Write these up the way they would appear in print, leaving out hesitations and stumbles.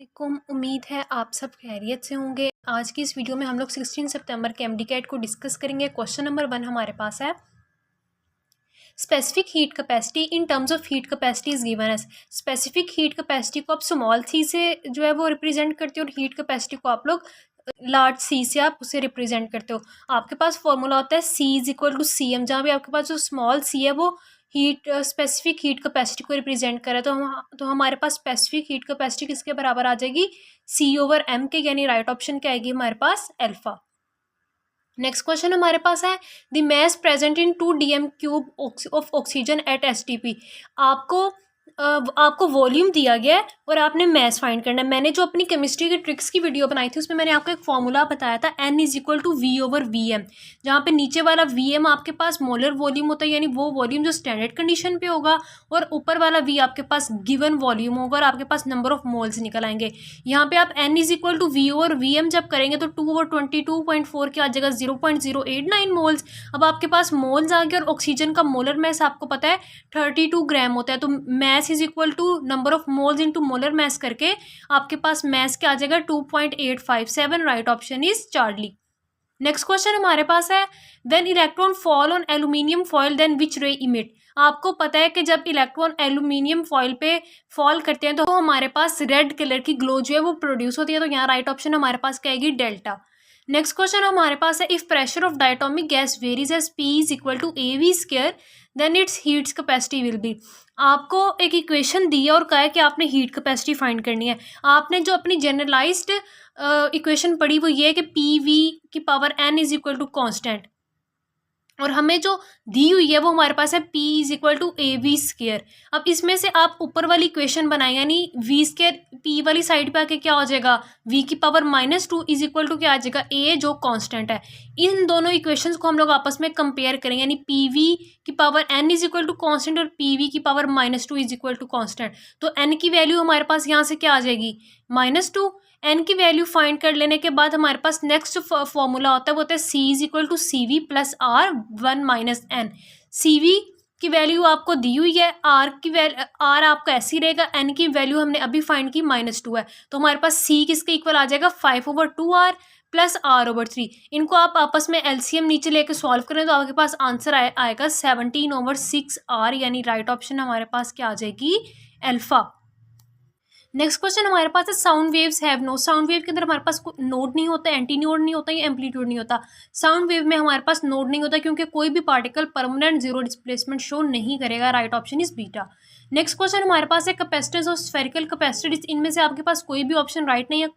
वालेकुम, उम्मीद है आप सब खैरियत से होंगे। आज की इस वीडियो में हम लोग 16 सितंबर के एमडीकैट को डिस्कस करेंगे। क्वेश्चन नंबर 1 हमारे पास है, specific heat capacity in terms of heat capacity is given as. Specific heat capacity को आप स्मॉल सी से जो है वो रिप्रेजेंट करते हो और हीट कैपेसिटी को आप लोग लार्ज सी से आप उसे रिप्रेजेंट करते हो। आपके पास फॉर्मूला होता है C is equal to C M, जहाँ भी आपके पास जो स्मॉल सी है वो हीट स्पेसिफिक हीट कैपेसिटी को रिप्रेजेंट करे। तो हमारे पास स्पेसिफिक हीट कैपेसिटी किसके बराबर आ जाएगी, सी ओवर एम के, यानी राइट ऑप्शन क्या आएगी हमारे पास, अल्फा। नेक्स्ट क्वेश्चन हमारे पास है, the mass present in 2 dm cube of oxygen at STP. आपको आपको वॉल्यूम दिया गया है और आपने मैस फाइंड करना है। मैंने जो अपनी केमिस्ट्री के ट्रिक्स की वीडियो बनाई थी उसमें मैंने आपको एक फॉर्मूला बताया था, n is equal to V over V M, जहाँ पे नीचे वाला वी एम आपके पास मोलर वॉल्यूम होता है, यानी वो वॉल्यूम जो स्टैंडर्ड कंडीशन पे होगा, और ऊपर वाला वी आपके पास गिवन वॉल्यूम होगा और आपके पास नंबर ऑफ मोल्स निकल आएंगे। यहाँ पे आप n is equal to V over V M जब करेंगे तो 2/22.4 की आ जाएगा 0.089 मोल्स। अब आपके पास मोल्स आ गए और ऑक्सीजन का मोलर मैस आपको पता है 32 ग्राम होता है, तो mass is equal to number of moles into molar mass करके आपके पास मैस क्या आ जाएगा 2.857। Right option is Charlie. Next question हमारे पास है, when electron fall on aluminium foil then which ray emit. आपको पता है कि जब इलेक्ट्रॉन एल्यूमिनियम फॉइल पे फॉल करते हैं तो हमारे पास रेड कलर की ग्लो जो है वो प्रोड्यूस होती है, तो यहाँ राइट ऑप्शन हमारे पास क्या आएगी, डेल्टा। नेक्स्ट क्वेश्चन हमारे पास है, if pressure of diatomic gas varies as P is equal to A V square then its heats capacity will be. आपको एक इक्वेशन दी है और कहा है कि आपने हीट कैपेसिटी फाइंड करनी है। आपने जो अपनी जनरलाइज्ड इक्वेशन पढ़ी वो ये है कि पी वी की power N is equal to constant, और हमें जो दी हुई है वो हमारे पास है p is equal to A V square. अब इसमें से आप ऊपर वाली इक्वेशन बनाए, यानी v स्क्र p वाली साइड पे आके क्या हो जाएगा, v की पावर -2 इज इक्वल टू क्या आ जाएगा, a जो कांस्टेंट है। इन दोनों इक्वेशंस को हम लोग आपस में कंपेयर करेंगे, यानी पी वी की power n is equal to constant और पी वी की power -2 is equal to constant. तो n की वैल्यू हमारे पास यहाँ से क्या आ जाएगी, -2। एन की वैल्यू फाइंड कर लेने के बाद हमारे पास नेक्स्ट फॉर्मूला होता है, वो होता है C is equal to C V plus R 1 minus n. C V की वैल्यू आपको दी हुई है, आर की वैल्यू आर आपका ऐसी रहेगा, एन की वैल्यू हमने अभी फाइंड की -2 है, तो हमारे पास सी किसके इक्वल आ जाएगा 5/2 आर प्लस r/3। इनको आप आपस में एलसीएम नीचे लेके सॉल्व करें तो आपके पास आंसर आएगा 17/6 आर, यानी राइट ऑप्शन हमारे पास क्या आ जाएगी, अल्फा। नेक्स्ट क्वेश्चन हमारे पास है, sound waves have no. Sound wave के अंदर हमारे पास कोई नोड नहीं होता, एंटी नोड नहीं होता या एम्पलीट्यूड नहीं होता। साउंड वेव में हमारे पास नोड नहीं होता क्योंकि कोई भी particle permanent zero displacement show नहीं करेगा। Right option is beta. Next question हमारे पास है, कैपेसिटेंस और स्फेरिकल कैपेसिटेंस, इनमें से आपके पास कोई भी ऑप्शन राइट नहीं है।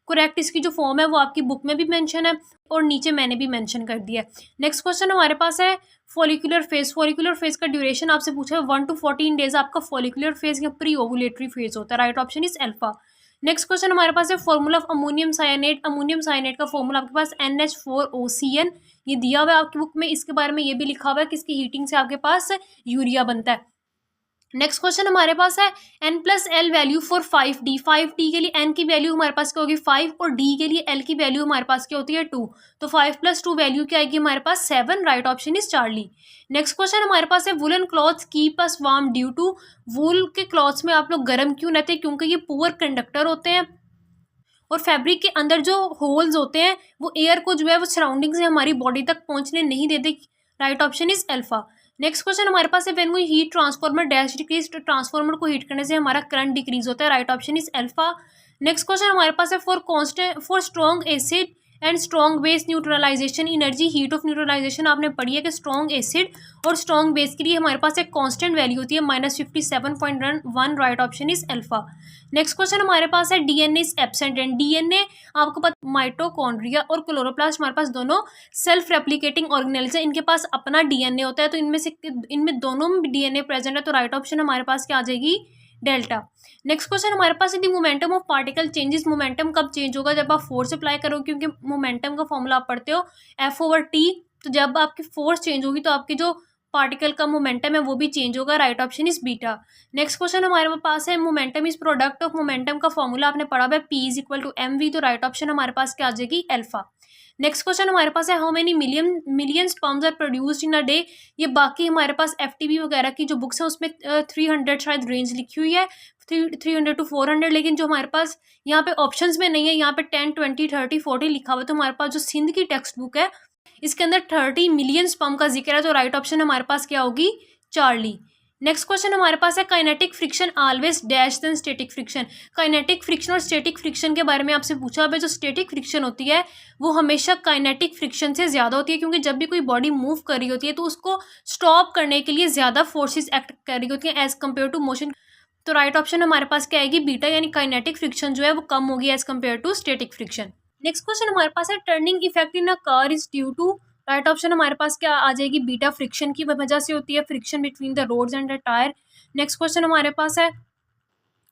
करेक्ट इसकी जो फॉर्म है वो आपकी बुक में भी मेंशन है और नीचे मैंने भी मेंशन कर दिया है। नेक्स्ट क्वेश्चन हमारे पास है, फॉलिकुलर फेज। फॉलिकुलर फेज का ड्यूरेशन आपसे पूछा है 1 to 14 डेज आपका फॉलिकुलर फेज या प्री ओवुलेटरी फेज होता है। Right option is alpha. Next question हमारे पास है, formula of ammonium cyanate. Ammonium cyanate का फॉर्मूला आपके पास NH4OCN, ये दिया हुआ है आपकी बुक में। इसके बारे में ये भी लिखा हुआ है कि इसकी हीटिंग से आपके पास यूरिया बनता है। नेक्स्ट क्वेश्चन हमारे पास है, n+l value for 5d। 5d के लिए n की वैल्यू हमारे पास क्या होगी 5, और d के लिए l की वैल्यू हमारे पास क्या होती है 2, तो 5+2 वैल्यू क्या आएगी हमारे पास 7। Right option is Charlie. Next question हमारे पास है, woollen clothes keep us warm due to. Wool के क्लॉथ्स में आप लोग गर्म क्यों रहते हैं, क्योंकि ये पुअर कंडक्टर होते हैं और फैब्रिक के अंदर जो होल्स होते हैं वो एयर को जो है वो सराउंडिंग से हमारी बॉडी तक पहुंचने नहीं देते। Right option is alpha. Next question हमारे पास है, when we heat transformer dash decrease. Transformer को हीट करने से हमारा करंट डिक्रीज होता है। Right option is alpha. Next question हमारे पास है, for strong acid and strong base neutralisation energy heat of neutralisation आपने पढ़ी है कि स्ट्रॉन्ग एसिड और स्ट्रॉन्ग बेस के लिए हमारे पास एक कांस्टेंट वैल्यू होती है -57.1। Right option is alpha. Next question हमारे पास है, DNA is absent and DNA आपको पता माइटोकॉन्ड्रिया और क्लोरोप्लास्ट हमारे पास दोनों सेल्फ रेप्लिकेटिंग ऑर्गेनेल्स है, इनके पास अपना डीएनए होता है, तो इनमें दोनों में डीएनए प्रेजेंट है, तो राइट ऑप्शन हमारे पास क्या आ जाएगी, डेल्टा। नेक्स्ट क्वेश्चन हमारे पास है, the momentum of particle changes. Momentum कब चेंज होगा, जब आप फोर्स अप्लाई करोगे, क्योंकि मोमेंटम का फॉर्मूला आप पढ़ते हो F/T। तो जब आपकी फोर्स चेंज होगी तो आपकी जो पार्टिकल का मोमेंटम है वो भी चेंज होगा, right option is beta. Next question हमारे पास है momentum is product of momentum का फॉर्मूला आपने पढ़ा हुआ है P is equal to mv, तो राइट ऑप्शन हमारे पास क्या आ जाएगी अल्फा। नेक्स्ट क्वेश्चन हमारे पास है how many million sperms are produced in a day. ये बाकी हमारे पास FTP वगैरह की जो बुक्स है उसमें 300 शायद रेंज लिखी हुई है, 300 to 400, लेकिन जो हमारे पास यहाँ पे ऑप्शंस में नहीं है, यहाँ पे 10, 20, 30, 40 लिखा हुआ है। तो हमारे पास जो सिंध की टेक्स्ट बुक है इसके अंदर 30 मिलियन स्पर्म का जिक्र है, तो राइट ऑप्शन हमारे पास क्या होगी चार्ली। नेक्स्ट क्वेश्चन हमारे पास है kinetic friction always dash than static friction. Kinetic friction और स्टैटिक फ्रिक्शन के बारे में आपसे पूछा है। जो स्टैटिक फ्रिक्शन होती है वो हमेशा काइनेटिक फ्रिक्शन से ज़्यादा होती है, क्योंकि जब भी कोई बॉडी मूव कर रही होती है तो उसको स्टॉप करने के लिए ज़्यादा फोर्सेस एक्ट कर रही होती हैं एज कम्पेयर टू मोशन। तो राइट ऑप्शन हमारे पास क्या आएगी बीटा, यानी काइनेटिक फ्रिक्शन जो है वो कम होगी as compare to static friction. Next question हमारे पास है turning effect in a car is due to. Right option हमारे पास क्या आ जाएगी बीटा, फ्रिक्शन की वजह से होती है, friction between the roads and the tyre. Next question हमारे पास है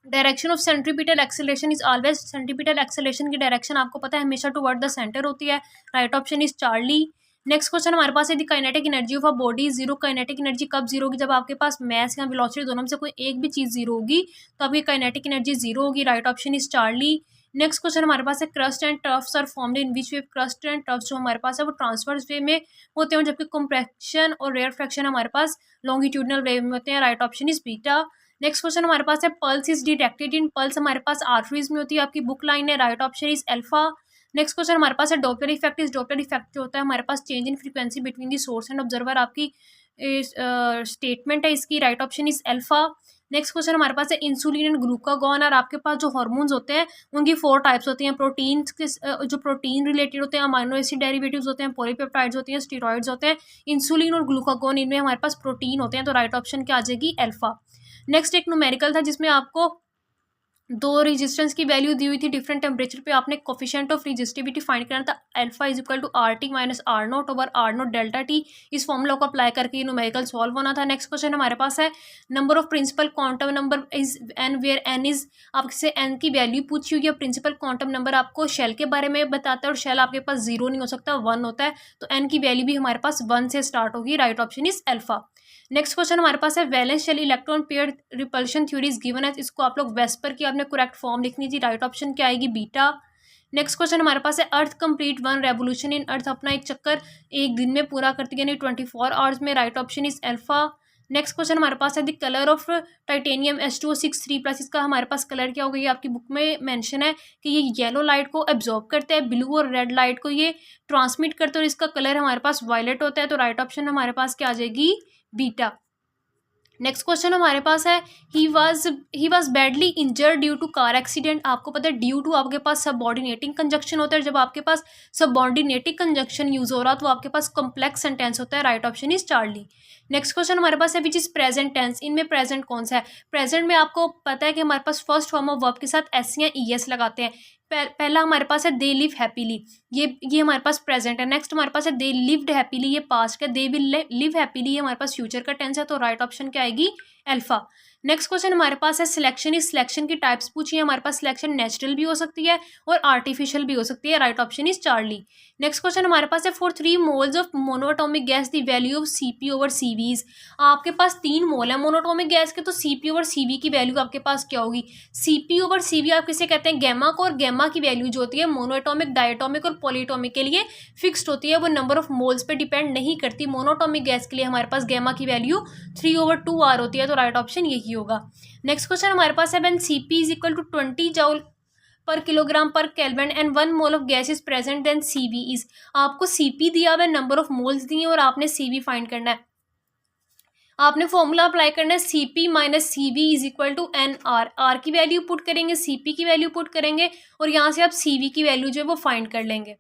direction of centripetal acceleration is always. Centripetal acceleration की डायरेक्शन आपको पता है हमेशा टुवर्ड द सेंटर होती है, right option is Charlie. Next question हमारे पास है the kinetic energy of a body zero. Kinetic energy कब जीरो होगी, जब आपके पास मैस या वेलोसिटी दोनों में से कोई एक भी चीज़ जीरो होगी तो आपकी काइनेटिक एनर्जी जीरो होगी, right option is Charlie. Next question हमारे पास है crust and tuffs are formed in which way. Crust and tuffs जो हमारे पास है वो ट्रांसवर्स वे में होते हैं, जबकि कंप्रेक्शन और रेयर फ्रैक्शन हमारे पास लॉन्गिट्यूडनल वे में होते हैं, right option is beta. Next question हमारे पास है pulse is detected in. Pulse हमारे पास आर्टरीज में होती है, आपकी बुक लाइन है, right option is alpha. Next question हमारे पास है Doppler effect is. Doppler effect जो होता है हमारे पास change in frequency between the source and observer, आपकी स्टेटमेंट है इसकी, right option is alpha. Next question हमारे पास है इंसुलिन एंड ग्लूकागॉन। और आपके पास जो हार्मोन्स होते हैं उनकी 4 टाइप्स होती हैं। प्रोटीन के जो प्रोटीन रिलेटेड होते हैं, अमाइनो एसिड डेरिवेटिव्स होते हैं, पॉलीपेप्टाइड्स होती हैं, स्टेरॉइड्स होते हैं। इंसुलिन और ग्लूकागॉन इनमें हमारे पास प्रोटीन होते हैं, तो राइट ऑप्शन क्या आ जाएगी अल्फा। नेक्स्ट एक न्यूमेरिकल था जिसमें आपको 2 रेजिस्टेंस की वैल्यू दी हुई थी डिफरेंट टेम्परेचर पे, आपने कोफिशिएंट ऑफ रेजिस्टिविटी फाइंड करना था। Alpha is equal to RT minus R0 over R0 delta T. इस फॉर्मूला को अप्लाई करके ये न्यूमेरिकल सॉल्व होना था। नेक्स्ट क्वेश्चन हमारे पास है number of principal quantum number is n where n is. आपसे n की वैल्यू पूछी हुई है। प्रिंसिपल क्वांटम नंबर आपको शेल के बारे में बताता है, और शेल आपके पास 0 नहीं हो सकता, 1 होता है, तो n की वैल्यू भी हमारे पास 1 से स्टार्ट होगी, right option is alpha. Next question हमारे पास है valence shell electron pair repulsion theory is given है। इसको आप लोग वेस्पर की आपने करेक्ट फॉर्म लिखनी थी, राइट ऑप्शन क्या आएगी बीटा। नेक्स्ट क्वेश्चन हमारे पास है अर्थ कंप्लीट 1 रेवोल्यूशन इन। अर्थ अपना एक चक्कर एक दिन में पूरा करती है, यानी 24 आवर्स में, right option is alpha. Next question हमारे पास है the colour of titanium H2O6 3+ इसका हमारे पास कलर क्या होगा, ये आपकी बुक में मेंशन है कि ये येलो लाइट को एब्जॉर्ब करते हैं, ब्लू और रेड लाइट को ये ट्रांसमिट करते हैं, और इसका कलर हमारे पास वायलेट होता है, तो राइट ऑप्शन हमारे पास क्या आ जाएगी बीटा। नेक्स्ट क्वेश्चन हमारे पास है he was badly injured due to car accident. आपको पता है ड्यू टू आपके पास सबऑर्डिनेटिंग कंजक्शन होता है, जब आपके पास सबऑर्डिनेटिंग कंजक्शन यूज हो रहा तो आपके पास कॉम्प्लेक्स सेंटेंस होता है, right option is Charlie. Next question हमारे पास है विच इज प्रेजेंट टेंस। इनमें प्रेजेंट कौन सा है, प्रेजेंट में आपको पता है कि हमारे पास फर्स्ट फॉर्म ऑफ वर्ब के साथ एस या ES लगाते हैं। पहला हमारे पास है दे लिव हैप्पीली, ये हमारे पास प्रेजेंट है। नेक्स्ट हमारे पास है दे लिव्ड हैप्पीली, ये पास्ट का, दे विल लिव हैप्पीली ये हमारे पास फ्यूचर का टेंस है, तो राइट ऑप्शन क्या आएगी अल्फा। नेक्स्ट क्वेश्चन हमारे पास है सिलेक्शन इज। सिलेक्शन की टाइप्स पूछी है हमारे पास, सिलेक्शन नेचुरल भी हो सकती है और आर्टिफिशियल भी हो सकती है, right option is Charlie. Next question हमारे पास है for 3 moles of monoatomic gas the value of CP over CV is. आपके पास 3 मोल है मोनोएटॉमिक गैस के, तो CP ओवर CV की वैल्यू आपके पास क्या होगी। CP ओवर CV आप किसे कहते हैं, गैमा को, और गैमा की वैल्यू जो होती है मोनोएटॉमिक, डायटोमिक और पॉलीएटॉमिक के लिए फिक्स्ड होती है, वो नंबर ऑफ मोल्स पे डिपेंड नहीं करती। मोनोएटॉमिक गैस के लिए हमारे पास गैमा की वैल्यू 3/2R होती है, तो राइट ऑप्शन यही होगा। नेक्स्ट क्वेश्चन हमारे पास है when CP is equal to 20 joule per kilogram per kelvin and 1 mole of gas is present then CV is. आपको CP दिया हुआ है, नंबर ऑफ मोल्स दिए और आपने CV फाइंड करना है। आपने फॉर्मूला अप्लाई करना है CP minus CV is equal to NR। R की वैल्यू पुट करेंगे, CP की वैल्यू पुट करेंगे, और यहाँ से आप CV की वैल्यू जो है वो फाइंड कर लेंगे,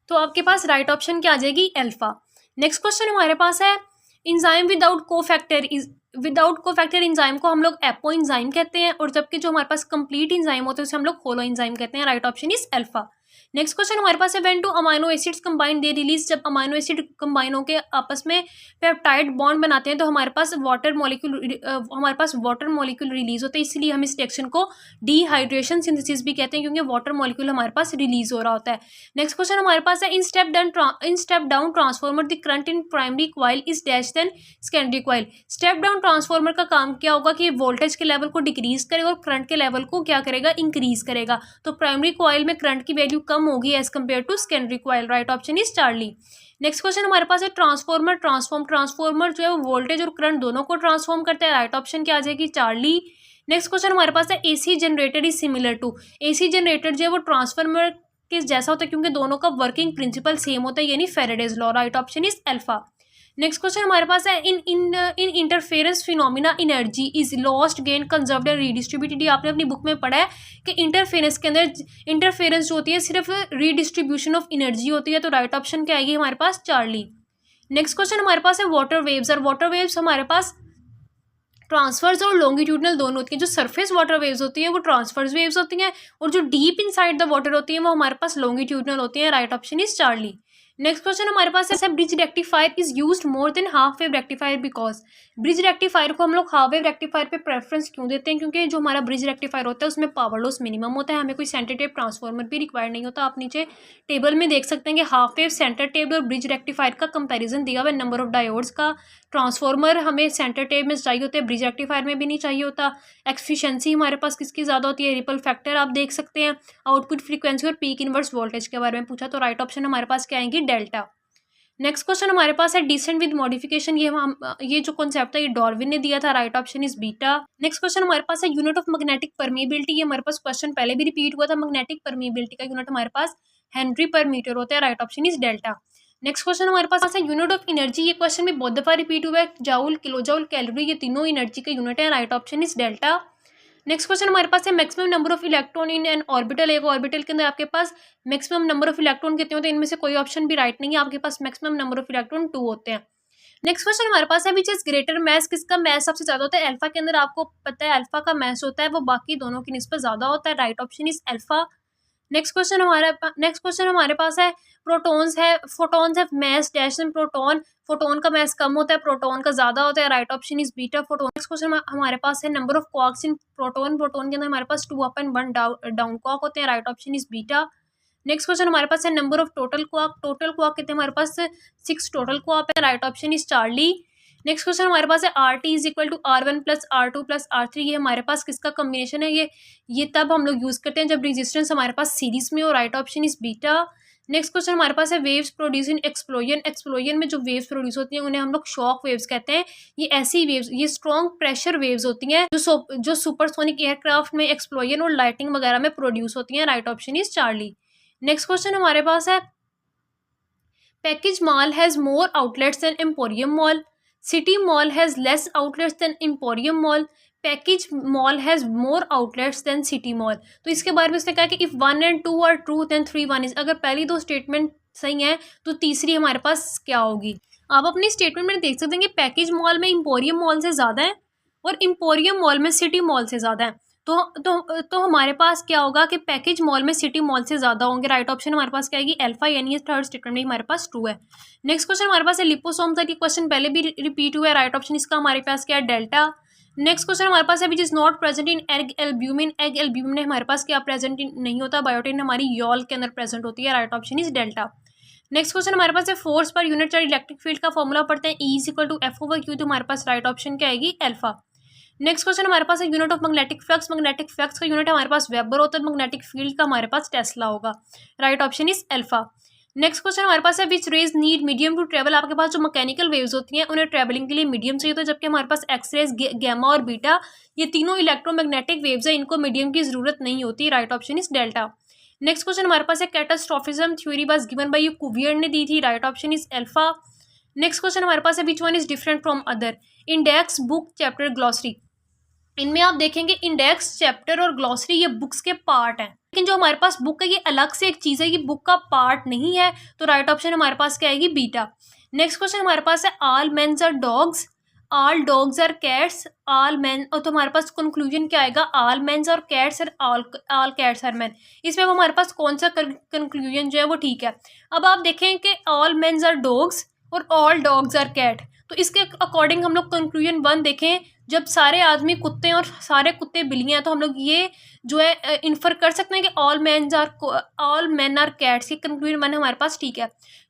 तो आपके पास राइट ऑप्शन क्या आ जाएगी अल्फा। नेक्स्ट क्वेश्चन हमारे पास है इंजाइम विदाउट कोफैक्टर इंजाइम को हम लोग एपो इंजाइम कहते हैं, और जबकि जो हमारे पास कंप्लीट इंजाइम होते हैं उसे हम लोग होलो इंजाइम कहते हैं, right option is alpha. Next question हमारे पास है, when two amino acids combine they release, जब अमाइनो एसिड कंबाइन होकर आपस में पेप्टाइड बॉन्ड बनाते हैं तो हमारे पास वाटर मॉलिक्यूल रिलीज होता है, इसलिए हम इस रिएक्शन को डिहाइड्रेशन सिंथेसिस भी कहते हैं, क्योंकि वाटर मॉलिक्यूल हमारे पास रिलीज हो रहा होता है। नेक्स्ट क्वेश्चन हमारे पास है, in step down transformer the current in primary coil is dash than secondary coil. Step down transformer का काम क्या होगा कि वोल्टेज के लेवल को डिक्रीज करेगा और करंट के लेवल को क्या करेगा, इंक्रीज करेगा। तो प्राइमरी कॉइल में करंट की वैल्यू कम होगी as compare to secondary coil. Right option is Charlie. Next question हमारे पास है, ट्रांसफॉर्मर जो है वो वोल्टेज और करंट दोनों को ट्रांसफॉर्म करता है। राइट ऑप्शन क्या आ जाएगी, चार्ली। नेक्स्ट क्वेश्चन हमारे पास है, AC generator is similar to. AC generator जो है वो ट्रांसफार्मर के जैसा होता है क्योंकि दोनों का वर्किंग प्रिंसिपल सेम होता है, यानी Faraday's law. Right option is alpha. Next question हमारे पास है, in interference phenomena energy is lost gain conserved and redistributed. आपने अपनी बुक में पढ़ा है कि इंटरफेरेंस के अंदर इंटरफेरेंस जो होती है सिर्फ रीडिस्ट्रीब्यूशन ऑफ एनर्जी होती है। तो राइट ऑप्शन क्या आएगी हमारे पास, चार्ली। नेक्स्ट क्वेश्चन हमारे पास है, वाटर वेव्स। और वाटर वेव्स हमारे पास ट्रांसफर्स और लॉन्गिट्यूडनल दोनों होती हैं। जो सरफेस वाटर वेव्स होती हैं वो ट्रांसफर्स वेव्स होती हैं और जो डीप इनसाइड द वाटर होती हैं वो हमारे पास लॉन्गिट्यूडनल होती हैं। Right option is Charlie. Next question हमारे पास है, bridge rectifier is used more than half wave rectifier because. Bridge rectifier को हम लोग हाफ वेव रेक्टिफायर पे प्रेफरेंस क्यों देते हैं, क्योंकि जो हमारा ब्रिज रेक्टिफायर होता है उसमें पावर लॉस मिनिमम होता है, हमें कोई सेंटर टेप ट्रांसफार्मर भी रिक्वायर्ड नहीं होता। आप नीचे टेबल में देख सकते हैं कि हाफ वेव, सेंटर टेप और ब्रिज रेक्टिफायर का कंपैरिजन दिया हुआ है। नंबर ऑफ डायोड्स का, ट्रांसफार्मर हमें सेंटर टेप में चाहिए होते हैं, ब्रिज रेक्टिफायर में भी नहीं चाहिए होता। एफिशिएंसी हमारे पास किसकी ज़्यादा होती है, रिपल फैक्टर आप देख सकते हैं। आउटपुट फ्रीक्वेंसी और पीक इनवर्स वोल्टेज के बारे में पूछा तो राइट ऑप्शन हमारे पास क्या आएंगी, डेल्टा। नेक्स्ट क्वेश्चन हमारे पास है, डिसेंट विद मॉडिफिकेशन। ये जो कॉन्सेप्ट था ये डार्विन ने दिया था। Right option is beta. Next question हमारे पास है, यूनिट ऑफ मैग्नेटिक परमिएबिलिटी। ये हमारे पास क्वेश्चन पहले भी रिपीट हुआ था। मैग्नेटिक परमिएबिलिटी का यूनिट हमारे पास हेनरी पर मीटर होता है। Right option is delta. Next question हमारे पास है, यूनिट ऑफ एनर्जी। ये क्वेश्चन भी बहुत दफा रिपीट हुआ है। जाउल, किलोजाउल, कैलोरी, ये तीनों एनर्जी का यूनिट है। Right option is delta. Next question हमारे पास है, maximum number of electron in an orbital. एक ऑर्बिटल के अंदर आपके पास मैक्सिमम नंबर ऑफ इलेक्ट्रॉन कितने होते हैं, इनमें से कोई ऑप्शन भी राइट नहीं है। आपके पास मैक्सिमम नंबर ऑफ इलेक्ट्रॉन 2 होते हैं। नेक्स्ट क्वेश्चन हमारे पास है, विच इज ग्रेटर मैस। किसका मैस सबसे ज्यादा होता है, अल्फा के अंदर आपको पता है अल्फा का मैस होता है वो बाकी दोनों की निस्बत ज्यादा होता है। Right option is alpha. Next question हमारे पास है, प्रोटॉन्स है, फोटॉन्स है mass dash and proton. Photon का मैस कम होता है, प्रोटॉन का ज्यादा होता है। Right option is beta photon. Next question हमारे पास है, number of quarks in proton. Proton के अंदर हमारे पास 2 अप एंड 1 डाउन क्वार्क होते हैं। Right option is beta. Next question हमारे पास है, number of total quark. Total quark कितने हमारे पास 6 टोटल क्वार्क है। Right option is Charlie. Next question हमारे पास है, RT is equal to R1 plus R2 plus R3। ये हमारे पास किसका कॉम्बिनेशन है, ये तब हम लोग यूज करते हैं जब रेजिस्टेंस हमारे पास सीरीज में हो। Right option is beta. Next question हमारे पास है, waves produce in explosion. Explosion में जो वेव्स प्रोड्यूस होती हैं उन्हें हम लोग शॉक वेव्स कहते हैं। ये ऐसी वेव्स, ये स्ट्रॉन्ग प्रेशर वेव्स होती हैं जो सुपरसोनिक एयरक्राफ्ट में एक्सप्लोजन और लाइटिंग वगैरह में प्रोड्यूस होती हैं। Right option is Charlie. Next question हमारे पास है, package mall has more outlets than emporium mall. City mall has less outlets than emporium mall. Package mall has more outlets than city mall. तो इसके बारे में उसने कहा कि if 1 and 2 are true then 3 1 is. अगर पहली 2 स्टेटमेंट सही है तो तीसरी हमारे पास क्या होगी। आप अपनी स्टेटमेंट में देख सकते हैं कि पैकेज मॉल में एम्पोरियम मॉल से ज़्यादा है और एम्पोरियम मॉल में सिटी मॉल से ज़्यादा है। तो हमारे पास क्या होगा कि पैकेज मॉल में सिटी मॉल से ज़्यादा होंगे। राइट ऑप्शन हमारे पास क्या आएगी, अल्फा, यानी थर्ड स्टेटमेंट में हमारे पास ट्रू है। नेक्स्ट क्वेश्चन हमारे पास है, लिपोसोम का क्वेश्चन पहले भी रिपीट हुआ है। राइट ऑप्शन इसका हमारे पास क्या है, डेल्टा। नेक्स्ट क्वेश्चन हमारे पास है, विच is not present in egg albumin. Egg albumin में हमारे पास क्या प्रेजेंट नहीं होता, बायोटिन हमारी यॉल के अंदर प्रेजेंट होती है। Right option is delta. Next question हमारे पास है, force per unit charge electric field का फॉर्मूला पढ़ते हैं, E इक्वल टू F/Q। तो हमारे पास राइट ऑप्शन क्या आएगी, अल्फा। नेक्स्ट क्वेश्चन हमारे पास है, unit of magnetic flux. Magnetic flux का यूनिट हमारे पास वेबर होता है, मैग्नेटिक फील्ड का हमारे पास टेस्ला होगा। Right option is alpha. Next question हमारे पास है, which rays need medium to travel. आपके पास जो मैकेनिकल वेव्स होती हैं उन्हें ट्रेवलिंग के लिए मीडियम चाहिए होता है, जबकि हमारे पास एक्स रेज, गैमा और बीटा ये तीनों इलेक्ट्रोमैग्नेटिक वेव्स है, इनको मीडियम की जरूरत नहीं होती। Right option is delta. Next question हमारे पास है, कैटास्ट्रोफिज्म theory was given by Cuvier ने दी थी। Right option is alpha. Next question हमारे पास है, which one is different from other. Index, book, chapter, glossary. इनमें आप देखेंगे इंडेक्स, चैप्टर और ग्लॉसरी ये बुक्स के पार्ट हैं, लेकिन जो हमारे पास बुक है ये अलग से एक चीज़ है, ये बुक का पार्ट नहीं है। तो राइट ऑप्शन हमारे पास क्या आएगी, बीटा। नेक्स्ट क्वेश्चन हमारे पास है, all mens are dogs. All dogs are cats, all man, और तो हमारे पास कंक्लूजन क्या आएगा, ऑल मैन्स और कैट्स और ऑल कैट्स आर मैन। इसमें वो हमारे पास कौन सा कंक्लूजन जो है वो ठीक है। अब आप देखें कि ऑल मैन्स आर डॉग्स और ऑल डॉग्स आर कैट, तो इसके अकॉर्डिंग हम लोग कंक्लूजन 1 देखें, जब सारे आदमी कुत्ते हैं और सारे कुत्ते बिल्लियाँ हैं, तो हम लोग ये जो है इन्फर कर सकते हैं कि ऑल मैन आर कैट्स। ये कंक्लूजन 1 हमारे पास ठीक है।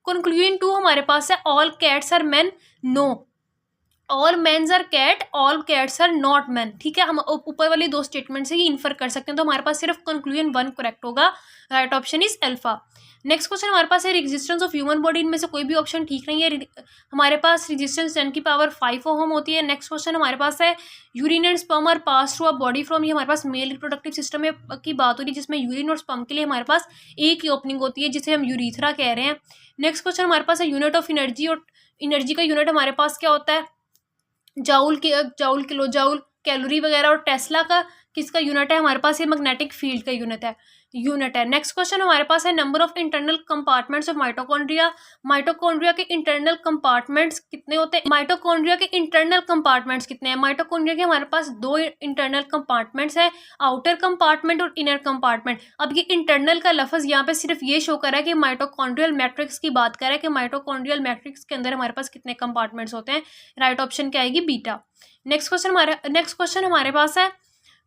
कंक्लूजन 2 हमारे पास है all cats are man, no, all mans are cat, all cats are not man. ठीक है, हम ऊपर वाली 2 स्टेटमेंट से ही इन्फर कर सकते हैं, तो हमारे पास सिर्फ कंक्लूजन 1 करेक्ट होगा। Right option is alpha. Next question हमारे पास है रेजिस्टेंस ऑफ ह्यूमन बॉडी, इनमें से कोई भी ऑप्शन ठीक नहीं है। हमारे पास रेजिस्टेंस 10⁵ ओम होती है। नेक्स्ट क्वेश्चन हमारे पास है urine and sperm are pass through a body from, ये हमारे पास मेल रिप्रोडक्टिव सिस्टम में की बात हो रही है, जिसमें यूरिन और स्पर्म के लिए हमारे पास एक ही ओपनिंग होती है, जिसे हम यूरीथ्रा कह रहे हैं। नेक्स्ट क्वेश्चन हमारे पास है यूनिट ऑफ एनर्जी, और एनर्जी का यूनिट हमारे पास क्या होता है, जाउल, किलो जाउल, कैलोरी वगैरह। और टेस्ला का किसका यूनिट है, हमारे पास ये मैग्नेटिक फील्ड का यूनिट है। नेक्स्ट क्वेश्चन हमारे पास है number of internal compartments of mitochondria. Mitochondria के इंटरनल कंपार्टमेंट्स कितने होते हैं, माइटोकॉन्ड्रिया के इंटरनल कंपार्टमेंट्स कितने हैं। माइटोकॉन्ड्रिया के हमारे पास 2 इंटरनल कंपार्टमेंट्स है, आउटर कंपार्टमेंट और इनर कंपार्टमेंट। अब ये इंटरनल का लफ्ज यहाँ पे सिर्फ ये शो कर रहा है कि माइटोकॉन्ड्रियल मैट्रिक्स की बात कर रहा है कि माइटोकॉन्ड्रियल मैट्रिक्स के अंदर हमारे पास कितने कंपार्टमेंट्स होते हैं। राइट ऑप्शन क्या आएगी, बीटा। नेक्स्ट क्वेश्चन हमारे पास है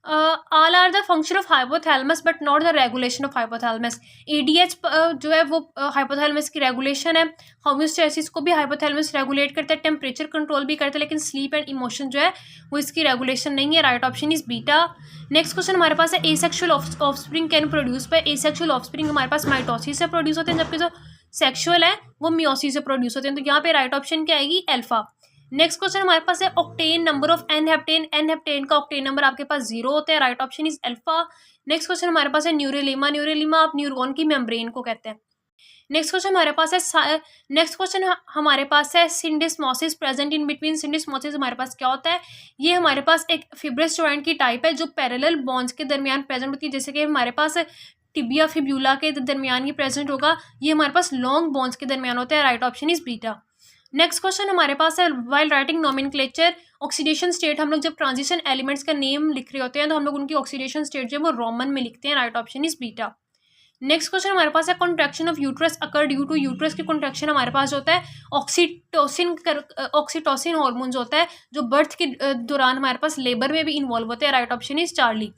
all are the function of hypothalamus but not the regulation of hypothalamus. ADH जो है वो हाइपोथैलेमस की रेगुलेशन है। होम्योस्टैसिस को भी हाइपोथैलेमस रेगुलेट करता है, टेम्परेचर कंट्रोल भी करता है, लेकिन स्लीप एंड इमोशन जो है वो इसकी रेगुलेशन नहीं है। Right option is beta. Next question हमारे पास है asexual offspring can produce by, asexual offspring हमारे पास माइटोसिस से प्रोड्यूस होते हैं, जबकि जो सेक्सुअल है वो मियोसिस से प्रोड्यूस होते हैं। तो यहाँ पे राइट ऑप्शन क्या आएगी, अल्फा। नेक्स्ट क्वेश्चन हमारे पास है octane number of n heptane का ऑक्टेन नंबर आपके पास 0 होता है। Right option is alpha. Next question हमारे पास है न्यूरोलीमा आप न्यूरॉन की मेम्ब्रेन को कहते हैं। नेक्स्ट क्वेश्चन हमारे पास है सिंडिस्मोसिस प्रेजेंट इन बिटवीन। सिंडिस्मोसिस हमारे पास क्या होता है, ये हमारे पास एक फिब्रस जॉइंट की टाइप है जो पैरेलल बॉन्ड्स के दरमियान प्रेजेंट होती है, जैसे कि हमारे पास टिबिया फिब्यूला के दरमियान ये प्रेजेंट होगा, ये हमारे पास लॉन्ग बॉन्ड्स के दरमियान होता है। Right option is beta. Next question हमारे पास है while writing nomenclature oxidation state, हम लोग जब ट्रांजिशन एलिमेंट्स का नेम लिख रहे होते हैं तो हम लोग उनकी ऑक्सीडेशन स्टेट जो है वो रोमन में लिखते हैं। Right option is beta. Next question हमारे पास है contraction of uterus occur due to, uterus की कॉन्ट्रैक्शन हमारे पास होता है ऑक्सीटोसिन हार्मोन्स होता है जो बर्थ के दौरान हमारे पास लेबर में भी इन्वॉल्व होते हैं। Right option is Charlie.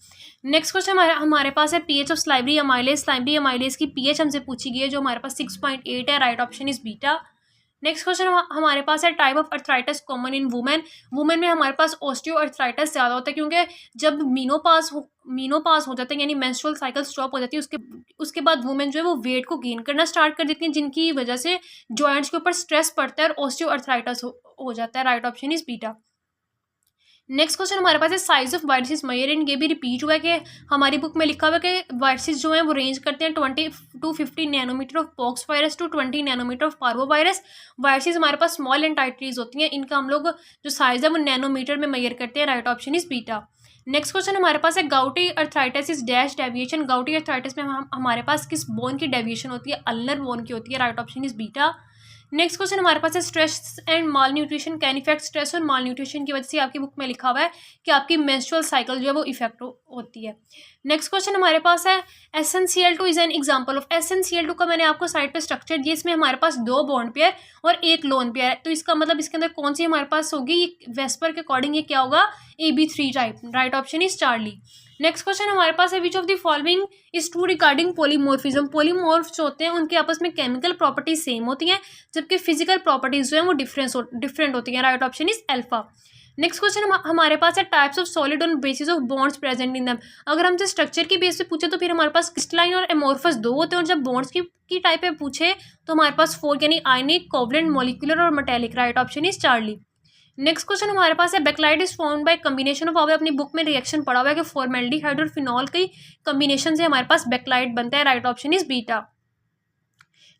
Next question हमारे पास है पीएच ऑफ स्लाइवरी अमाइलेज की पीएच हमसे पूछी गई है जो हमारे पास 6.8 है। Right option is beta. Next question हमारे पास है type of arthritis common in women में हमारे पास ऑस्टियो अर्थराइटिस ज़्यादा होता है, क्योंकि जब मीनोपास हो जाता है यानी मेंस्ट्रुअल साइकिल स्टॉप हो जाती है, उसके बाद वुमेन जो है वो वेट को गेन करना स्टार्ट कर देती हैं, जिनकी वजह से जॉइंट्स के ऊपर स्ट्रेस पड़ता है और ऑस्टियो अर्थराइटिस हो जाता है। Right option is beta. Next question हमारे पास है size of viruses measure in, ये भी रिपीट हुआ है कि हमारी बुक में लिखा हुआ है कि वायरसेस जो हैं वो रेंज करते हैं 20 to 50 nanometre of pox virus to 20 nanometre of parvo virus. Viruses हमारे पास स्मॉल एंड टाइट्रीज होती हैं, इनका हम लोग जो साइज है वो नैनोमीटर में मेजर करते हैं। Right option is beta. Next question हमारे पास है gouty arthritis is dash deviation, gouty arthritis में हमारे पास किस बोन की डेविएशन होती है, अल्नर बोन की होती है। Right option is beta. Next question हमारे पास है stress and mall nutrition can effect, stress और माल न्यूट्रिशन की वजह से आपकी बुक में लिखा हुआ है कि आपकी मेंस्ट्रुअल साइकिल जो है वो इफेक्ट होती है। नेक्स्ट क्वेश्चन हमारे पास है SnCl2 is an example of, SnCl2 का मैंने आपको साइड पे स्ट्रक्चर दिया, इसमें हमारे पास 2 बॉन्ड पेयर और 1 लोन पेयर है, तो इसका मतलब इसके अंदर कौन सी हमारे पास होगी, वेस्पर के अकॉर्डिंग ये क्या होगा, AB3 type. Right option is Charlie. Next question हमारे पास है which of the following is true regarding polymorphism, polymorphs जो होते हैं उनके आपस में केमिकल प्रॉपर्टीज सेम होती हैं जबकि फिजिकल प्रॉपर्टीज जो है वो डिफरेंट होती हैं। Right option is alpha. Next question हमारे पास है types of solid on basis of bonds present in them, अगर हमसे स्ट्रक्चर की बेस पे पूछे तो फिर हमारे पास क्रिस्टलाइन और एमोर्फस 2 होते हैं, और जब बॉन्ड्स की टाइप पे पूछे तो हमारे पास 4 यानी आयनिक, कोवलेंट, मॉलिक्यूलर और metallic. Right option is Charlie. Next question हमारे पास है bakelite is formed by combination of, आपने अपनी बुक में रिएक्शन पढ़ा हुआ है कि फॉर्मेल्डिहाइड और फिनॉल की कम्बिनेशन से हमारे पास बेक्लाइट बनता है। Right option is beta.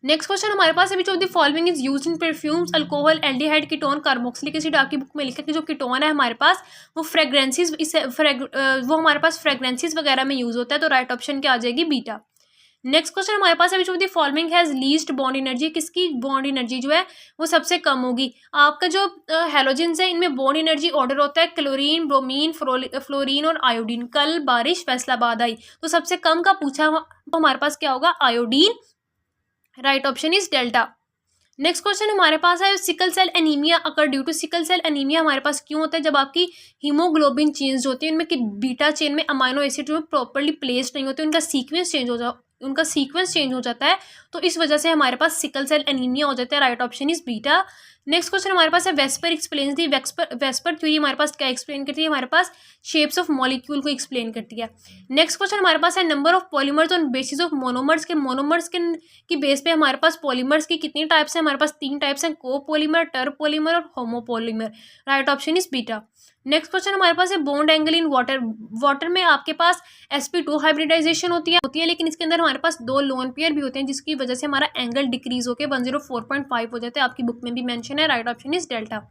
Next question हमारे पास है which of the following is used in perfumes, alcohol, aldehyde, ketone, carboxylic acid. आपकी बुक में लिखा है कि जो कीटोन है हमारे पास वो फ्रेग्रेंसेस वगैरह में यूज होता है, तो राइट ऑप्शन क्या आ जाएगी, बीटा। नेक्स्ट क्वेश्चन हमारे पास है, which of the following has least bond energy, किसकी बॉन्ड एनर्जी जो है वो सबसे कम होगी। आपका जो हेलोजेंस है इनमें बॉन्ड एनर्जी ऑर्डर होता है क्लोरीन, ब्रोमीन, फ्लोरीन और आयोडीन। कल बारिश फैसलाबाद आई, तो सबसे कम का पूछा तो हमारे पास क्या होगा, iodine. Right option is delta. Next question हमारे पास है, sickle cell anaemia occur due to, sickle cell anaemia हमारे पास क्यों होता है, जब आपकी हीमोग्लोबिन चेंज होती है इनमें कि बीटा चेन में अमाइनो एसिड जो प्रॉपर्ली प्लेस्ड नहीं होते, उनका सीक्वेंस चेंज हो जाता है, तो इस वजह से हमारे पास सिकल सेल एनीमिया हो जाता है। Right option is beta. Next question हमारे पास है, VSEPR explain the, VSEPR theory हमारे पास क्या एक्सप्लेन करती है, हमारे पास शेप्स ऑफ मॉलिक्यूल को एक्सप्लेन करती है। नेक्स्ट क्वेश्चन हमारे पास है, number of polymers on basis of monomers, के मोनोमर्स के की बेस पे हमारे पास पॉलीमर्स की कितनी टाइप्स हैं, हमारे पास 3 टाइप्स हैं, कोपॉलीमर, टर्पॉलीमर और homopolymer. Right option is beta. Next question हमारे पास है, bond angle in water, water में आपके पास sp2 हाइब्रिडाइजेशन होती है, लेकिन इसके अंदर हमारे पास 2 लोन पेयर भी होते हैं, जिसकी वजह से हमारा एंगल डिक्रीज होकर 104.5 हो जाता है, आपकी बुक में भी मेंशन है। Right option is delta.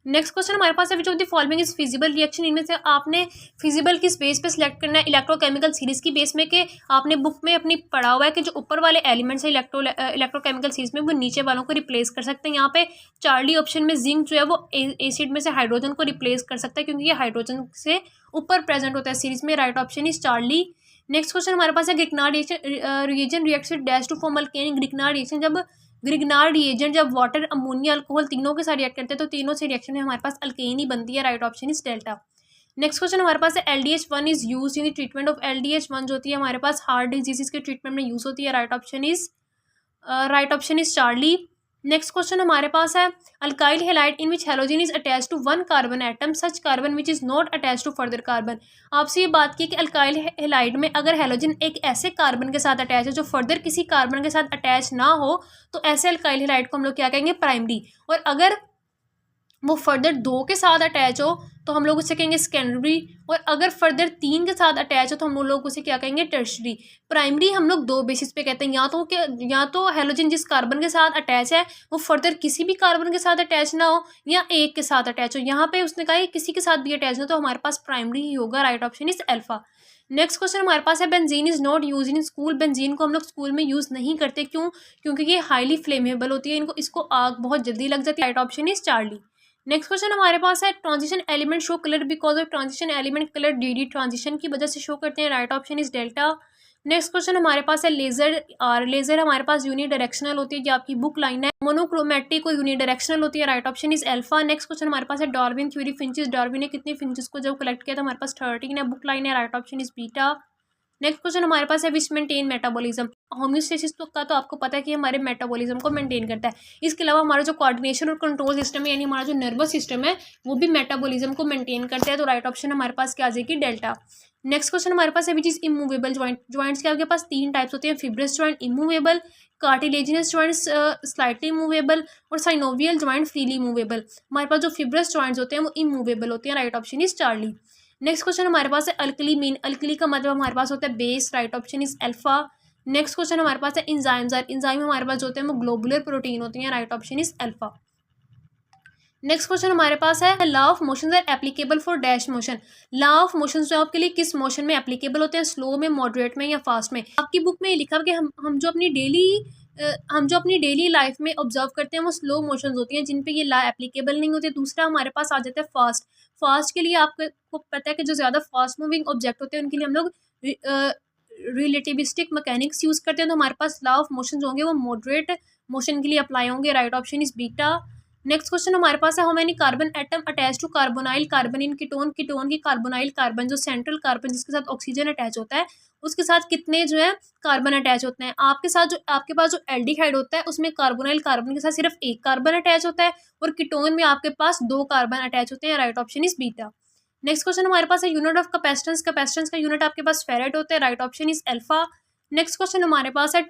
Next question हमारे पास है, which of the following is feasible reaction, इनमें से आपने फिजिबल किस बेस पे सिलेक्ट करना है, इलेक्ट्रोकेमिकल सीरीज की बेस में, कि आपने बुक में अपनी पढ़ा हुआ है कि जो ऊपर वाले एलिमेंट्स है इलेक्ट्रोकेमिकल सीरीज में, वो नीचे वालों को रिप्लेस कर सकते हैं। यहाँ पे चार्ली ऑप्शन में जिंक जो है वो एसिड में से हाइड्रोजन को रिप्लेस कर सकता है, क्योंकि ये हाइड्रोजन से ऊपर प्रेजेंट होता है सीरीज में। Right option is Charlie. Next question हमारे पास है, Grignard reagent reacts with dash to form alkane, Grignard reagent जब वाटर, अमोनिया, अल्कोहल तीनों के साथ रिएक्ट करते हैं, तो तीनों से रिएक्शन में हमारे पास अल्केन ही बनती है। Right option is delta. Next question हमारे पास है, LDH1 is use in the treatment of, LDH1 जो होती है हमारे पास हार्ट डिजीज के ट्रीटमेंट में यूज होती है। Right option is Charlie. Next question हमारे पास है, alkyl halide in which halogen is attach to 1 carbon atom, such carbon which is not attach to further carbon. आपसे ये बात की कि अल्काइल हैलाइड में अगर हैलोजन एक ऐसे कार्बन के साथ अटैच है जो फर्दर किसी कार्बन के साथ अटैच ना हो, तो ऐसे अल्काइल हैलाइड को हम लोग क्या कहेंगे, प्राइमरी। और अगर वो फर्दर 2 के साथ अटैच हो तो हम लोग उसे कहेंगे सेकेंडरी, और अगर फर्दर 3 के साथ अटैच हो तो हम लोग उसे क्या कहेंगे, टर्शरी। प्राइमरी हम लोग 2 बेसिस पे कहते हैं, या तो हेलोजन जिस कार्बन के साथ अटैच है वो फर्दर किसी भी कार्बन के साथ अटैच ना हो, या एक के साथ अटैच हो। यहाँ पे उसने कहा किसी के साथ भी अटैच हो, तो हमारे पास प्राइमरी ही होगा। Right option is alpha. Next question हमारे पास है, benzene is not use in school, benzene को हम लोग स्कूल में यूज नहीं करते, क्यों, क्योंकि ये हाईली फ्लेमेबल होती है, इसको आग बहुत जल्दी लग जाती है। Right option is Charlie. Next question हमारे पास है, transition element show colour because of, transition element colour D transition की वजह से शो करते हैं। Right option is delta. Next question हमारे पास है, लेजर हमारे पास यूनिडायरेक्शनल होती है, जो आपकी बुक लाइन है, मोनोक्रोमेटिक और यूनिडायरेक्शनल होती है। Right option is alpha. Next question हमारे पास है, डार्विन थ्योरी फिंचेस, डार्विन ने कितने फिंचेस को जब कलेक्ट किया था, हमारे पास 13 है, बुक लाइन है। Right option is beta. Next question हमारे पास है, विच मेंटेन मेटाबॉलिज्म, होम्योस्टेसिस का तो आपको पता है कि हमारे मेटाबॉलिज्म को मेंटेन करता है। इसके अलावा हमारा जो कोऑर्डिनेशन और कंट्रोल सिस्टम है, यानी हमारा जो नर्वस सिस्टम है, वो भी मेटाबॉलिज्म को मेंटेन करता है। तो राइट ऑप्शन हमारे पास क्या आ जाएगी, डेल्टा। नेक्स्ट क्वेश्चन हमारे पास है, which is immovable joint, joints के आपके पास 3 टाइप्स होते हैं, fibrous joint immovable, cartilaginous joints slightly movable, और साइनोवियल जॉइंट फ्रीली मूवेबल। हमारे पास जो फिब्रस जॉइंट्स होते हैं वो इमूवेबल होते हैं। Right option is Charlie. Next question हमारे पास है, अल्कली मीन, अल्कली का मतलब हमारे पास होता है base. Right option is alpha. Next question हमारे पास है, इंजाइम्स, इंजाइम हमारे पास जो होते हैं वो ग्लोबुलर प्रोटीन होती हैं। Right option is alpha. Next question हमारे पास है, law of motion are applicable for dash motion, law of motion जो आपके लिए किस मोशन में एप्लीकेबल होते हैं, स्लो में, मॉडरेट में या फास्ट में। आपकी बुक में लिखा है कि हम जो अपनी डेली लाइफ में ऑब्जर्व करते हैं वो स्लो मोशंस होती हैं, जिन पे ये लॉ एप्लीकेबल नहीं होते। दूसरा हमारे पास आ जाता है फास्ट, फास्ट के लिए आपको पता है कि जो ज़्यादा फास्ट मूविंग ऑब्जेक्ट होते हैं उनके लिए हम लोग रिलेटिविस्टिक मैकेनिक्स यूज़ करते हैं, तो हमारे पास लॉ ऑफ मोशन होंगे वो मॉडरेट मोशन के लिए अप्लाई होंगे। Right option is beta. Next question हमारे पास है, how many carbon atom attach to carbonyl carbon in ketone, ketone की कार्बोनाइल कार्बन जो सेंट्रल कार्बन जिसके साथ ऑक्सीजन अटैच होता है उसके साथ कितने जो है कार्बन अटैच होते हैं। आपके पास जो एल्डिहाइड होता है उसमें कार्बोनाइल कार्बन के साथ सिर्फ 1 कार्बन अटैच होता है, और कीटोन में आपके पास 2 कार्बन अटैच होते हैं। Right option is beta. Next question हमारे पास है, यूनिट ऑफ कैपेसिटेंस, कैपेसिटेंस का यूनिट आपके पास फेरेड होता है। Right option is alpha. Next question हमारे पास है,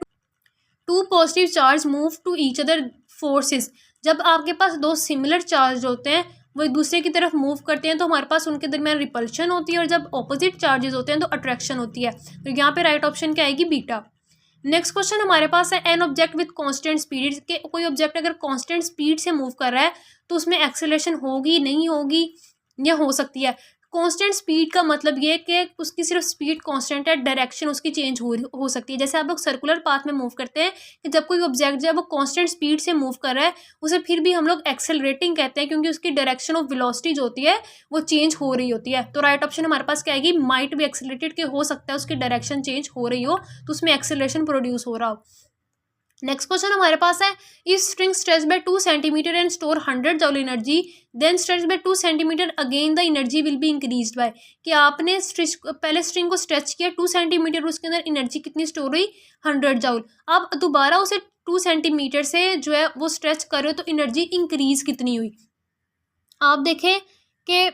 2 positive charge move to each other forces, जब आपके पास 2 सिमिलर चार्ज होते हैं वो एक दूसरे की तरफ मूव करते हैं तो हमारे पास उनके दरमियान रिपल्शन होती है, और जब ऑपोजिट चार्जेस होते हैं तो अट्रैक्शन होती है। तो यहाँ पे राइट ऑप्शन क्या आएगी, बीटा। नेक्स्ट क्वेश्चन हमारे पास है, an object with constant speed, के कोई ऑब्जेक्ट अगर कांस्टेंट स्पीड से मूव कर रहा है तो उसमें एक्सेलरेशन होगी, नहीं होगी, या हो सकती है। कांस्टेंट स्पीड का मतलब ये है कि उसकी सिर्फ स्पीड कांस्टेंट है, डायरेक्शन उसकी चेंज हो सकती है। जैसे आप लोग सर्कुलर पाथ में मूव करते हैं कि जब कोई ऑब्जेक्ट जो है वो कांस्टेंट स्पीड से मूव कर रहा है उसे फिर भी हम लोग एक्सेलरेटिंग कहते हैं, क्योंकि उसकी डायरेक्शन ऑफ वेलोसिटी जो होती है वो चेंज हो रही होती है। तो राइट ऑप्शन हमारे पास क्या आएगी, माइट बी एक्सेलरेटेड, के हो सकता है उसकी डायरेक्शन चेंज हो रही हो तो उसमें एक्सेलरेशन प्रोड्यूस हो रहा हो। नेक्स्ट क्वेश्चन हमारे पास है, if string stretch by 2 centimetre and store 100 joule energy then stretch by 2 centimetre again the energy will be increased by, कि आपने पहले स्ट्रिंग को स्ट्रेच किया 2 सेंटीमीटर, उसके अंदर एनर्जी कितनी स्टोर हुई 100 जूल। आप दोबारा उसे 2 सेंटीमीटर से जो है वो स्ट्रेच कर रहे हो तो एनर्जी इंक्रीज कितनी हुई। आप देखें कि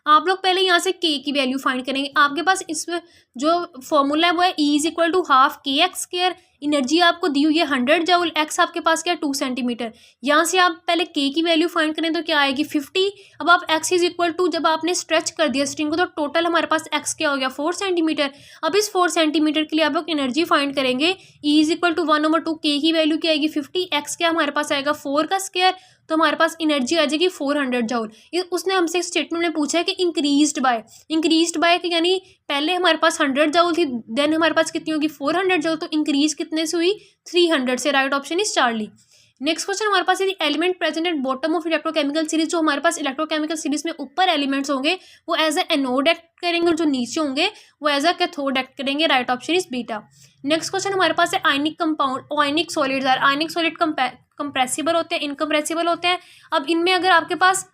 आप लोग पहले यहाँ से के की वैल्यू फाइंड करेंगे। आपके पास इसमें जो फॉर्मूला है वो है E is equal to half K X square. Energy आपको दी हुई है 100 जूल, एक्स आपके पास क्या है 2 सेंटीमीटर। यहाँ से आप पहले के की वैल्यू फाइंड करें तो क्या आएगी 50। अब आप एक्स इज इक्वल टू, जब आपने स्ट्रेच कर दिया स्ट्रिंग को तो टोटल हमारे पास एक्स क्या हो गया 4 सेंटीमीटर। अब इस 4 सेंटीमीटर के लिए आप लोग एनर्जी फाइंड करेंगे, ई इज इक्वल टू 1/2, के की वैल्यू क्या आएगी 50, एक्स क्या हमारे पास आएगा 4 का स्क्वायर, तो हमारे पास एनर्जी आ जाएगी 400 जूल। उसने हमसे स्टेटमेंट में पूछा है कि इंक्रीज्ड बाय कि यानी पहले हमारे पास 100 जूल थी, देन हमारे पास कितनी होगी 400 जूल, तो इंक्रीज कितने से हुई 300 से। Right option is Charlie. Next question हमारे पास यदि element present at bottom of electrochemical series, जो हमारे पास इलेक्ट्रोकेमिकल सीरीज में ऊपर एलिमेंट्स होंगे वो एज ए एनोड एक्ट करेंगे और जो नीचे होंगे वो एज अ कैथोड एक्ट करेंगे। Right option is beta. Next question हमारे पास है ionic compound, ionic solids are, ionic solid compressible होते हैं, इनकम्प्रेसिबल होते हैं। अब इनमें अगर आपके पास,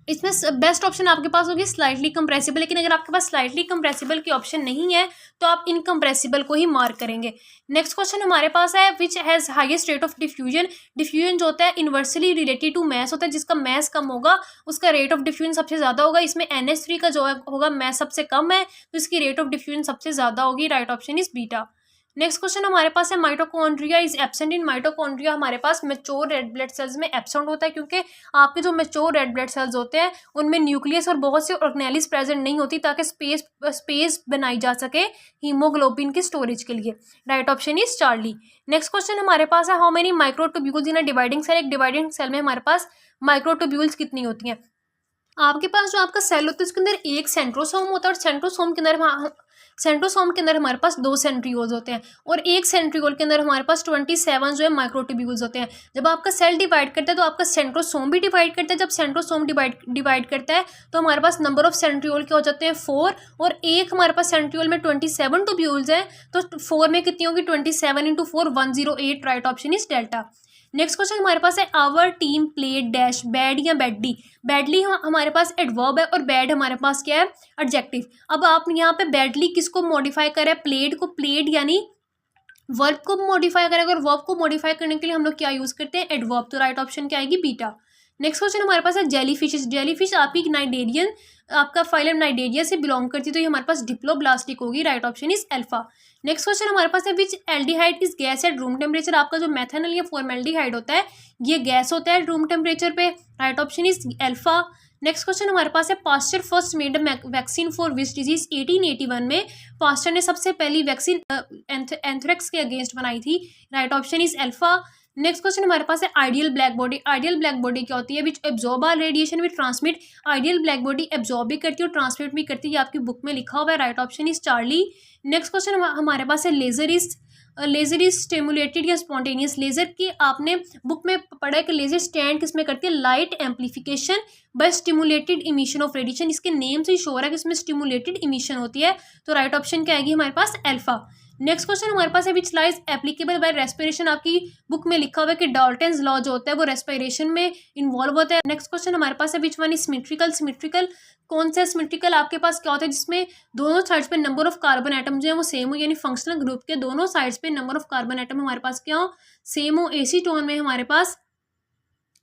इसमें बेस्ट ऑप्शन आपके पास होगी स्लाइटली कंप्रेसिबल, लेकिन अगर आपके पास स्लाइटली कंप्रेसिबल की ऑप्शन नहीं है तो आप इनकम्प्रेसिबल को ही मार्क करेंगे। नेक्स्ट क्वेश्चन हमारे पास है which has highest rate of diffusion. Diffusion जो होता है इन्वर्सली रिलेटेड टू मैस होता है, जिसका मैस कम होगा उसका रेट ऑफ डिफ्यूजन सबसे ज़्यादा होगा। इसमें NH3 का जो होगा मैस सबसे कम है तो इसकी रेट ऑफ डिफ्यूजन सबसे ज़्यादा होगी। Right option is beta. Next question हमारे पास है mitochondria is absent in. Mitochondria हमारे पास मैच्योर रेड ब्लड सेल्स में एब्सेंट होता है, क्योंकि आपके जो मैच्योर रेड ब्लड सेल्स होते हैं उनमें न्यूक्लियस और बहुत सी ऑर्गेनेलिस प्रेजेंट नहीं होती ताकि स्पेस बनाई जा सके हीमोग्लोबिन की स्टोरेज के लिए। Right option is Charlie. Next question हमारे पास है how many microtubules in a dividing cell. एक डिवाइडिंग सेल में हमारे पास माइक्रोट्यूब्यूल्स कितनी होती हैं। आपके पास जो आपका सेल होता है उसके अंदर एक सेंट्रोसोम होता है और सेंट्रोसोम के अंदर हमारे पास 2 सेंट्रियोल्स होते हैं और एक सेंट्रियोल के अंदर हमारे पास 27 जो है माइक्रोट्यूब्यूल्स होते हैं। जब आपका सेल डिवाइड करता है तो आपका सेंट्रोसोम भी डिवाइड करता है। जब सेंट्रोसोम डिवाइड करता है तो हमारे पास नंबर ऑफ सेंट्रियोल क्या हो जाते हैं 4, और एक हमारे पास सेंट्रियोल में 27 ट्यूब्यूल्स हैं तो 4 में कितनी होगी 27 × 4 108। Right option is delta. Next question हमारे पास है our team played dash bad या बैडली। बैडली हमारे पास एडवर्ब है और बैड हमारे पास क्या है एडजेक्टिव। अब आप यहाँ पे बैडली किसको मॉडिफाई करें, प्लेड को। प्लेड यानी वर्ब को मॉडिफाई करें, अगर वर्ब को मॉडिफाई करने के लिए हम लोग क्या यूज करते हैं एडवर्ब, तो राइट ऑप्शन क्या आएगी बीटा। नेक्स्ट क्वेश्चन हमारे पास है जेलीफिश। जेलीफिश आपकी नाइडेरियन, आपका फाइलम नाइडेरिया से बिलोंग करती है तो ये हमारे पास डिप्लोब्लास्टिक होगी। Right option is alpha. Next question हमारे पास है which aldehyde is gas at room temperature. आपका जो मेथनॉल या फॉर्मेल्डिहाइड होता है ये गैस होता है रूम टेम्परेचर पे। Right option is alpha. Next question हमारे पास है Pasteur first made vaccine for which disease. 1881 में पास्चर ने सबसे पहली वैक्सीन एंथ्रेक्स के अगेंस्ट बनाई थी। Right option is alpha. Next question हमारे पास है ideal black body. Ideal black body क्या होती है विच absorb R radiation which transmit. Ideal black body absorb भी करती है और ट्रांसमिट भी करती है, ये आपकी बुक में लिखा हुआ है। Right option is Charlie. Next question हमारे पास है लेजर इज स्टिमुलेटेड या स्पॉन्टेनियस। लेजर की आपने बुक में पढ़ा है कि लेजर स्टैंड किसमें करती है light amplification by stimulated emission of radiation. इसके नेम से ही शो हो रहा है कि इसमें स्टिमुलेटेड इमिशन होती है, तो राइट ऑप्शन क्या आएगी हमारे पास अल्फा। नेक्स्ट क्वेश्चन हमारे पास है which law is applicable by respiration. आपकी बुक में लिखा हुआ है कि डाल्टन्स लॉ जो होता है वो रेस्पिरेशन में इन्वॉल्व होता है। नेक्स्ट क्वेश्चन हमारे पास है which one is symmetrical. Symmetrical कौन सा सिमेट्रिकल आपके पास क्या होता है जिसमें दोनों साइड्स पे नंबर ऑफ कार्बन एटम जो है वो सेम हो, यानी फंक्शनल ग्रुप के दोनों साइड्स पे नंबर ऑफ कार्बन एटम हमारे पास क्या हो सेम हो। एसीटोन में हमारे पास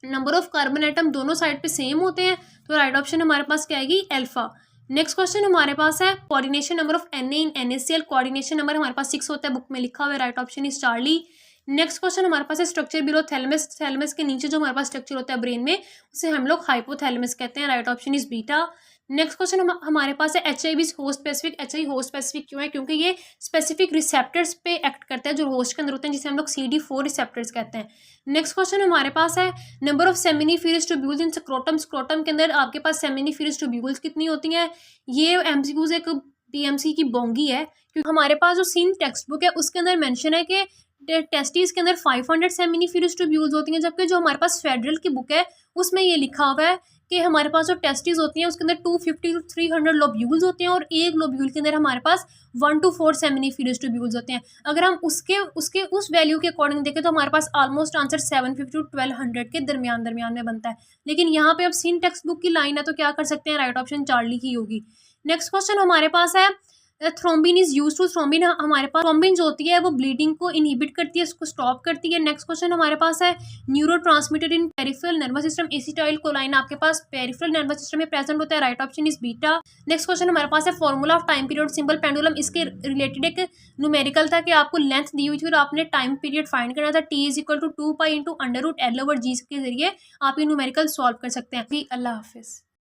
नंबर ऑफ कार्बन एटम दोनों साइड पे सेम होते हैं, तो राइट ऑप्शन हमारे पास क्या आएगी अल्फा। नेक्स्ट क्वेश्चन हमारे पास है coordination number of Na in NaCl। Coordination number हमारे पास 6 होता है, बुक में लिखा हुआ है। Right option is Charlie. Next question हमारे पास है स्ट्रक्चर बिलो थैलेमस। थैलेमस के नीचे जो हमारे पास स्ट्रक्चर होता है ब्रेन में उसे हम लोग हाइपोथैलेमस कहते हैं। Right option is beta. Next question हमारे पास है HIV host specific. HIV host specific क्यों है? क्योंकि ये स्पेसिफिक रिसेप्टर्स पे एक्ट करता है जो होस्ट के अंदर होते हैं, जिसे हम लोग CD4 रिसेप्टर्स कहते हैं। नेक्स्ट क्वेश्चन हमारे पास है number of seminiferous tubules in scrotum. Scrotum के अंदर आपके पास सेमिनिफेरस ट्यूब्यूल्स कितनी होती हैं? ये MCQs एक PMC की बोंगी है, क्योंकि हमारे पास जो सीन टेक्स्ट बुक है उसके अंदर मेंशन है कि टेस्टिस के अंदर 500 सेमिनिफेरस ट्यूब्यूल्स होती हैं, जबकि जो हमारे पास फेडरल की बुक है उसमें ये लिखा हुआ है कि हमारे पास जो टेस्टिस होती हैं उसके अंदर 250 to 300 लोब्यूल्स होते हैं, और एक लोब्यूल के अंदर हमारे पास 1 to 4 सेमिनिफेरस ट्यूब्यूल्स होते हैं। अगर हम उसके उस वैल्यू के अकॉर्डिंग देखें तो हमारे पास ऑलमोस्ट आंसर 750 to 1200 के दरमियान में बनता है। लेकिन यहाँ पे अब सीन टेक्स्ट बुक की लाइन है तो क्या कर सकते हैं, राइट ऑप्शन चार्ली की होगी। नेक्स्ट क्वेश्चन हमारे पास है thrombin is use to. Thrombin हमारे पास थ्रोम्बिन जो होती है वो ब्लीडिंग को इनहिबिट करती है, इसको स्टॉप करती है। नेक्स्ट क्वेश्चन हमारे पास है neurotransmitter in peripheral nervous system. Acetylcholine आपके पास पेरिफेरल नर्वस सिस्टम में प्रेजेंट होता है, right option is beta. Next question हमारे पास है formula of time period simple pendulum. इसके रिलेटेड एक न्यूमेरिकल था कि आपको लेंथ दी हुई थी और आपने टाइम पीरियड फाइंड करना था। T = 2 पाई × √L/G के जरिए आप ये न्यूमेरिकल सॉल्व कर सकते हैं। अल्लाह हाफिज़।